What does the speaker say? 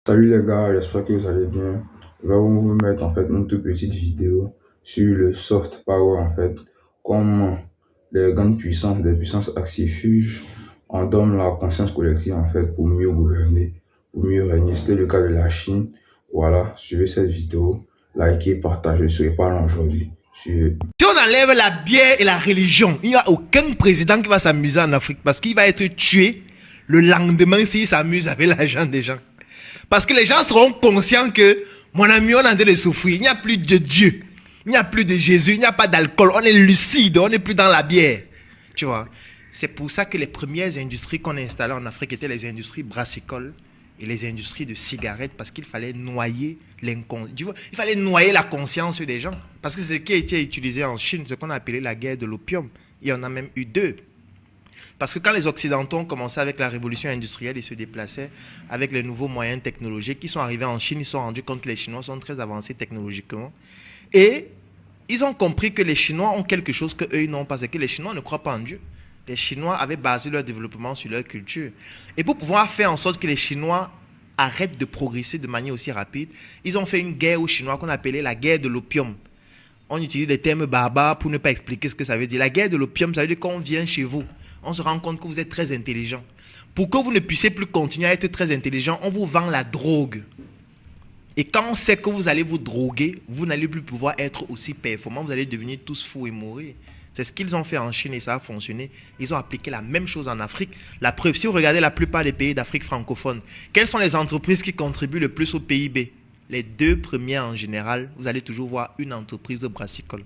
Salut les gars, j'espère que vous allez bien. Je vais vous mettre en fait une toute petite vidéo sur le soft power en fait, comment les grandes puissances, des puissances axifugent, en donnent la conscience collective en fait pour mieux gouverner, pour mieux régner. C'était le cas de la Chine. Voilà, suivez cette vidéo, likez, partagez, je serai pas long aujourd'hui. Suivez. Si on enlève la bière et la religion, il n'y a aucun président qui va s'amuser en Afrique parce qu'il va être tué le lendemain s'il s'amuse avec l'argent des gens. Parce que les gens seront conscients que, mon ami, on est en train de souffrir. Il n'y a plus de Dieu. Il n'y a plus de Jésus. Il n'y a pas d'alcool. On est lucide. On n'est plus dans la bière. Tu vois. C'est pour ça que les premières industries qu'on a installées en Afrique étaient les industries brassicoles et les industries de cigarettes parce qu'il fallait noyer l'inconscient. Il fallait noyer la conscience des gens. Parce que c'est ce qui a été utilisé en Chine, ce qu'on a appelé la guerre de l'opium. Il y en a même eu deux. Parce que quand les Occidentaux ont commencé avec la révolution industrielle, ils se déplaçaient avec les nouveaux moyens technologiques qui sont arrivés en Chine. Ils se sont rendus compte que les Chinois sont très avancés technologiquement. Et ils ont compris que les Chinois ont quelque chose qu'eux, ils n'ont pas. C'est que les Chinois ne croient pas en Dieu. Les Chinois avaient basé leur développement sur leur culture. Et pour pouvoir faire en sorte que les Chinois arrêtent de progresser de manière aussi rapide, ils ont fait une guerre aux Chinois qu'on appelait la guerre de l'opium. On utilise des termes barbares pour ne pas expliquer ce que ça veut dire. La guerre de l'opium, ça veut dire qu'on vient chez vous. On se rend compte que vous êtes très intelligent. Pour que vous ne puissiez plus continuer à être très intelligent, on vous vend la drogue. Et quand on sait que vous allez vous droguer, vous n'allez plus pouvoir être aussi performant, vous allez devenir tous fous et mourir. C'est ce qu'ils ont fait en Chine et ça a fonctionné. Ils ont appliqué la même chose en Afrique. La preuve, si vous regardez la plupart des pays d'Afrique francophone, quelles sont les entreprises qui contribuent le plus au PIB? Les deux premières en général, vous allez toujours voir une entreprise brassicole.